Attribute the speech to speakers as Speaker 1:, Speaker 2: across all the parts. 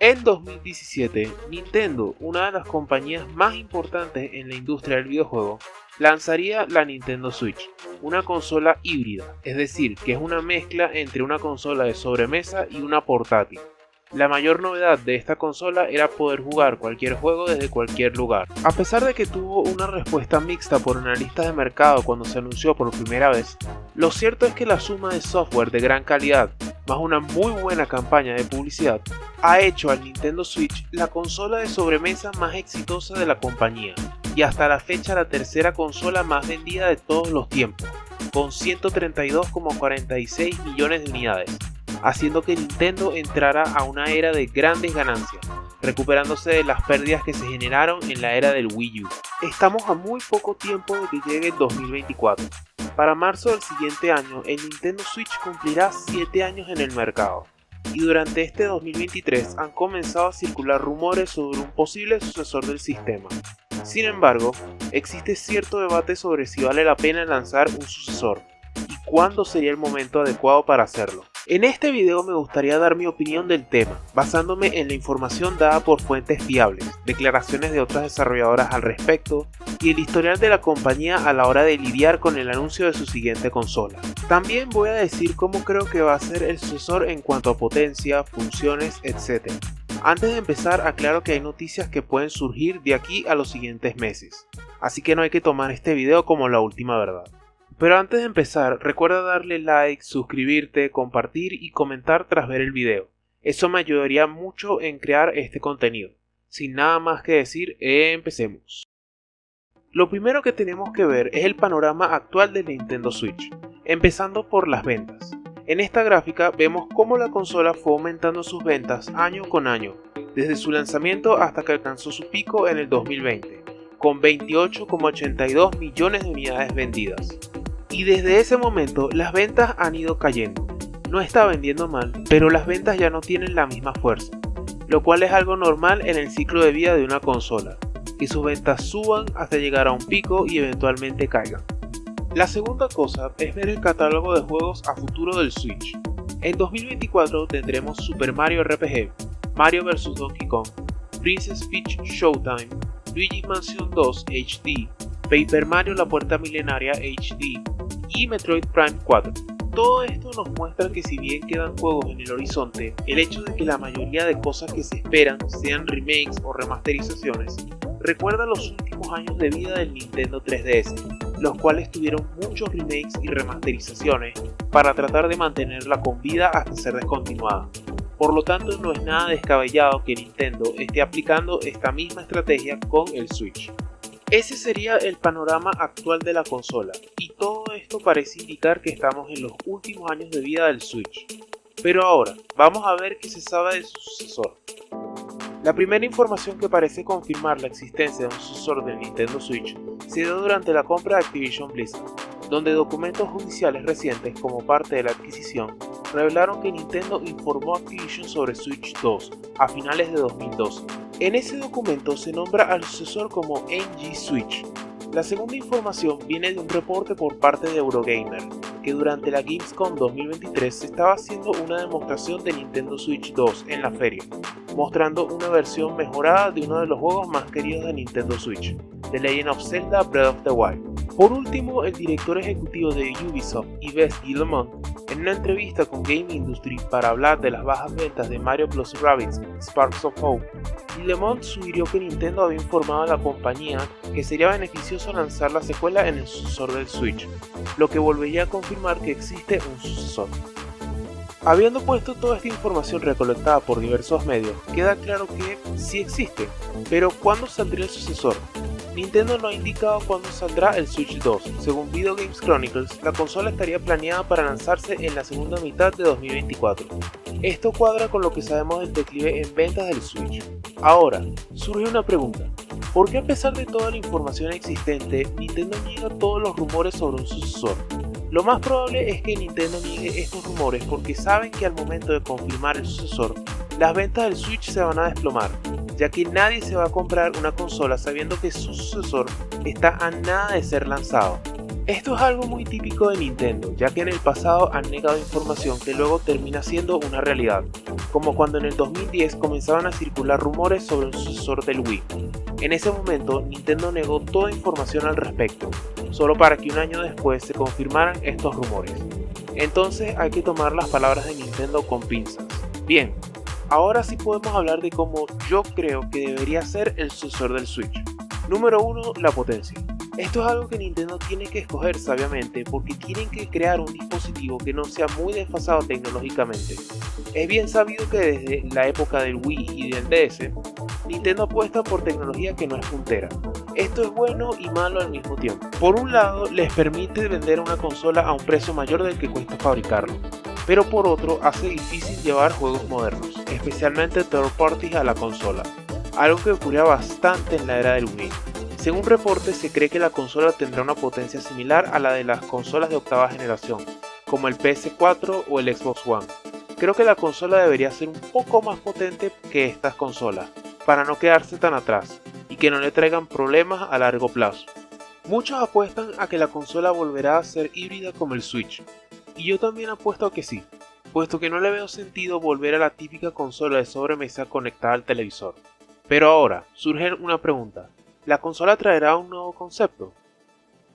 Speaker 1: En 2017, Nintendo, una de las compañías más importantes en la industria del videojuego, lanzaría la Nintendo Switch, una consola híbrida, es decir, que es una mezcla entre una consola de sobremesa y una portátil. La mayor novedad de esta consola era poder jugar cualquier juego desde cualquier lugar. A pesar de que tuvo una respuesta mixta por analistas de mercado cuando se anunció por primera vez, lo cierto es que la suma de software de gran calidad, más una muy buena campaña de publicidad, ha hecho al Nintendo Switch la consola de sobremesa más exitosa de la compañía, y hasta la fecha la tercera consola más vendida de todos los tiempos, con 132,46 millones de unidades, haciendo que Nintendo entrara a una era de grandes ganancias, recuperándose de las pérdidas que se generaron en la era del Wii U. Estamos a muy poco tiempo de que llegue el 2024. Para marzo del siguiente año, el Nintendo Switch cumplirá 7 años en el mercado, y durante este 2023 han comenzado a circular rumores sobre un posible sucesor del sistema. Sin embargo, existe cierto debate sobre si vale la pena lanzar un sucesor, y cuándo sería el momento adecuado para hacerlo. En este video me gustaría dar mi opinión del tema, basándome en la información dada por fuentes fiables, declaraciones de otras desarrolladoras al respecto y el historial de la compañía a la hora de lidiar con el anuncio de su siguiente consola. También voy a decir cómo creo que va a ser el sucesor en cuanto a potencia, funciones, etc. Antes de empezar, aclaro que hay noticias que pueden surgir de aquí a los siguientes meses, así que no hay que tomar este video como la última verdad. Pero antes de empezar, recuerda darle like, suscribirte, compartir y comentar tras ver el video. Eso me ayudaría mucho en crear este contenido. Sin nada más que decir, empecemos. Lo primero que tenemos que ver es el panorama actual de Nintendo Switch, empezando por las ventas. En esta gráfica vemos cómo la consola fue aumentando sus ventas año con año, desde su lanzamiento hasta que alcanzó su pico en el 2020, con 28,82 millones de unidades vendidas. Y desde ese momento las ventas han ido cayendo. No está vendiendo mal, pero las ventas ya no tienen la misma fuerza, lo cual es algo normal en el ciclo de vida de una consola, que sus ventas suban hasta llegar a un pico y eventualmente caigan. La segunda cosa es ver el catálogo de juegos a futuro del Switch. En 2024 tendremos Super Mario RPG, Mario vs Donkey Kong, Princess Peach Showtime, Luigi Mansion 2 HD, Paper Mario La Puerta Milenaria HD y Metroid Prime 4. Todo esto nos muestra que si bien quedan juegos en el horizonte, el hecho de que la mayoría de cosas que se esperan sean remakes o remasterizaciones, recuerda los últimos años de vida del Nintendo 3DS, los cuales tuvieron muchos remakes y remasterizaciones para tratar de mantenerla con vida hasta ser descontinuada. Por lo tanto, no es nada descabellado que Nintendo esté aplicando esta misma estrategia con el Switch. Ese sería el panorama actual de la consola, y todo esto parece indicar que estamos en los últimos años de vida del Switch. Pero ahora, vamos a ver qué se sabe de su sucesor. La primera información que parece confirmar la existencia de un sucesor del Nintendo Switch se dio durante la compra de Activision Blizzard, donde documentos judiciales recientes como parte de la adquisición revelaron que Nintendo informó a Activision sobre Switch 2 a finales de 2012. En ese documento se nombra al sucesor como NG Switch. La segunda información viene de un reporte por parte de Eurogamer, que durante la Gamescom 2023 se estaba haciendo una demostración de Nintendo Switch 2 en la feria, mostrando una versión mejorada de uno de los juegos más queridos de Nintendo Switch, The Legend of Zelda Breath of the Wild. Por último, el director ejecutivo de Ubisoft, Yves Guillemot, en una entrevista con Game Industry para hablar de las bajas ventas de Mario + Rabbids Sparks of Hope, Guillemot sugirió que Nintendo había informado a la compañía que sería beneficioso lanzar la secuela en el sucesor del Switch, lo que volvería a confirmar que existe un sucesor. Habiendo puesto toda esta información recolectada por diversos medios, queda claro que sí existe, pero ¿cuándo saldría el sucesor? Nintendo no ha indicado cuándo saldrá el Switch 2. Según Video Games Chronicles, la consola estaría planeada para lanzarse en la segunda mitad de 2024. Esto cuadra con lo que sabemos del declive en ventas del Switch. Ahora, surge una pregunta. ¿Por qué a pesar de toda la información existente, Nintendo niega todos los rumores sobre un sucesor? Lo más probable es que Nintendo niegue estos rumores porque saben que al momento de confirmar el sucesor, las ventas del Switch se van a desplomar, ya que nadie se va a comprar una consola sabiendo que su sucesor está a nada de ser lanzado. Esto es algo muy típico de Nintendo, ya que en el pasado han negado información que luego termina siendo una realidad, como cuando en el 2010 comenzaban a circular rumores sobre un sucesor del Wii. En ese momento, Nintendo negó toda información al respecto, solo para que un año después se confirmaran estos rumores. Entonces hay que tomar las palabras de Nintendo con pinzas. Bien, ahora sí podemos hablar de cómo yo creo que debería ser el sucesor del Switch. Número 1, la potencia. Esto es algo que Nintendo tiene que escoger sabiamente porque tienen que crear un dispositivo que no sea muy desfasado tecnológicamente. Es bien sabido que desde la época del Wii y del DS, Nintendo apuesta por tecnología que no es puntera. Esto es bueno y malo al mismo tiempo. Por un lado, les permite vender una consola a un precio mayor del que cuesta fabricarlo, pero por otro, hace difícil llevar juegos modernos, especialmente third parties a la consola, algo que ocurría bastante en la era del Wii. Según reportes, se cree que la consola tendrá una potencia similar a la de las consolas de octava generación, como el PS4 o el Xbox One. Creo que la consola debería ser un poco más potente que estas consolas, para no quedarse tan atrás, y que no le traigan problemas a largo plazo. Muchos apuestan a que la consola volverá a ser híbrida como el Switch, y yo también apuesto a que sí, puesto que no le veo sentido volver a la típica consola de sobremesa conectada al televisor. Pero ahora, surge una pregunta. ¿La consola traerá un nuevo concepto?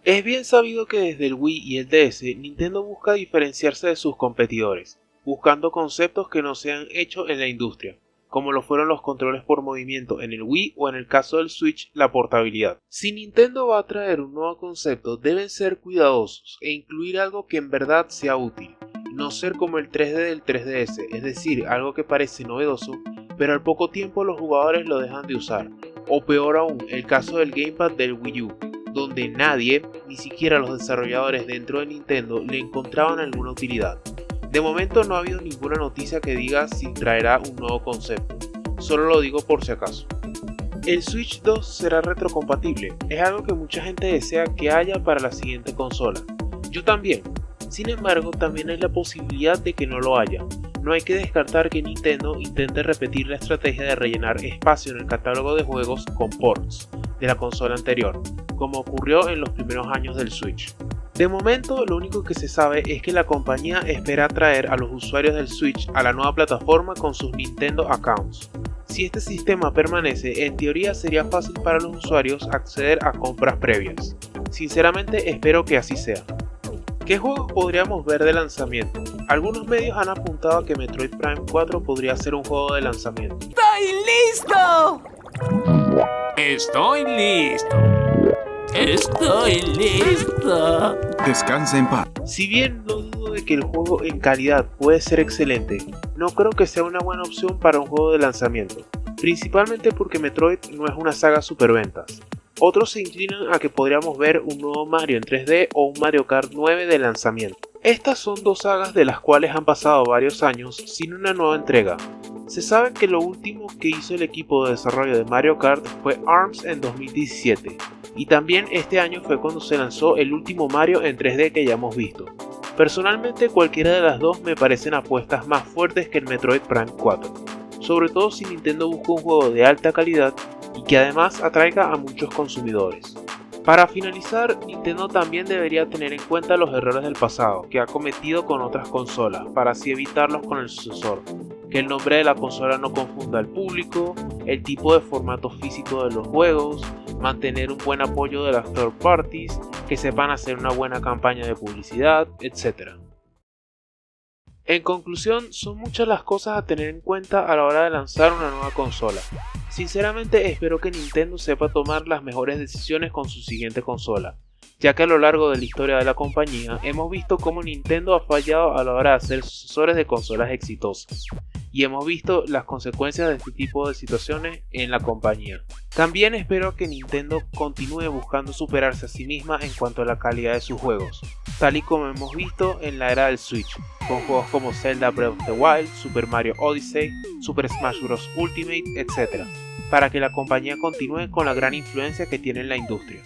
Speaker 1: Es bien sabido que desde el Wii y el DS, Nintendo busca diferenciarse de sus competidores, buscando conceptos que no se han hecho en la industria, como lo fueron los controles por movimiento en el Wii o en el caso del Switch, la portabilidad. Si Nintendo va a traer un nuevo concepto, deben ser cuidadosos e incluir algo que en verdad sea útil, no ser como el 3D del 3DS, es decir, algo que parece novedoso, pero al poco tiempo los jugadores lo dejan de usar. O peor aún, el caso del Gamepad del Wii U, donde nadie, ni siquiera los desarrolladores dentro de Nintendo, le encontraban alguna utilidad. De momento no ha habido ninguna noticia que diga si traerá un nuevo concepto, solo lo digo por si acaso. El Switch 2 será retrocompatible, es algo que mucha gente desea que haya para la siguiente consola. Yo también, sin embargo también hay la posibilidad de que no lo haya. No hay que descartar que Nintendo intente repetir la estrategia de rellenar espacio en el catálogo de juegos con ports de la consola anterior, como ocurrió en los primeros años del Switch. De momento, lo único que se sabe es que la compañía espera atraer a los usuarios del Switch a la nueva plataforma con sus Nintendo Accounts. Si este sistema permanece, en teoría sería fácil para los usuarios acceder a compras previas. Sinceramente espero que así sea. ¿Qué juegos podríamos ver de lanzamiento? Algunos medios han apuntado a que Metroid Prime 4 podría ser un juego de lanzamiento.
Speaker 2: ¡Estoy listo!
Speaker 3: Estoy listo. Estoy listo.
Speaker 2: Descansa en paz.
Speaker 1: Si bien no dudo de que el juego en calidad puede ser excelente, no creo que sea una buena opción para un juego de lanzamiento, principalmente porque Metroid no es una saga superventas. Otros se inclinan a que podríamos ver un nuevo Mario en 3D o un Mario Kart 9 de lanzamiento. Estas son dos sagas de las cuales han pasado varios años sin una nueva entrega. Se sabe que lo último que hizo el equipo de desarrollo de Mario Kart fue ARMS en 2017, y también este año fue cuando se lanzó el último Mario en 3D que ya hemos visto. Personalmente cualquiera de las dos me parecen apuestas más fuertes que el Metroid Prime 4, sobre todo si Nintendo busca un juego de alta calidad y que además atraiga a muchos consumidores. Para finalizar, Nintendo también debería tener en cuenta los errores del pasado que ha cometido con otras consolas para así evitarlos con el sucesor, que el nombre de la consola no confunda al público, el tipo de formato físico de los juegos, mantener un buen apoyo de las third parties, que sepan hacer una buena campaña de publicidad, etc. En conclusión, son muchas las cosas a tener en cuenta a la hora de lanzar una nueva consola. Sinceramente espero que Nintendo sepa tomar las mejores decisiones con su siguiente consola, ya que a lo largo de la historia de la compañía hemos visto cómo Nintendo ha fallado a la hora de hacer sucesores de consolas exitosas, y hemos visto las consecuencias de este tipo de situaciones en la compañía. También espero que Nintendo continúe buscando superarse a sí misma en cuanto a la calidad de sus juegos, tal y como hemos visto en la era del Switch, con juegos como Zelda Breath of the Wild, Super Mario Odyssey, Super Smash Bros. Ultimate, etc., para que la compañía continúe con la gran influencia que tiene en la industria.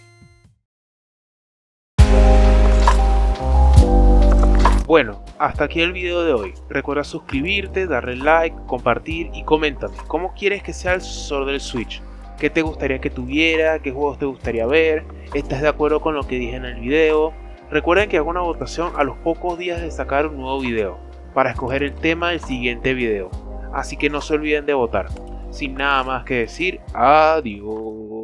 Speaker 1: Bueno, hasta aquí el video de hoy. Recuerda suscribirte, darle like, compartir y coméntame cómo quieres que sea el sucesor del Switch. ¿Qué te gustaría que tuviera? ¿Qué juegos te gustaría ver? ¿Estás de acuerdo con lo que dije en el video? Recuerden que hago una votación a los pocos días de sacar un nuevo video para escoger el tema del siguiente video, así que no se olviden de votar. Sin nada más que decir, adiós.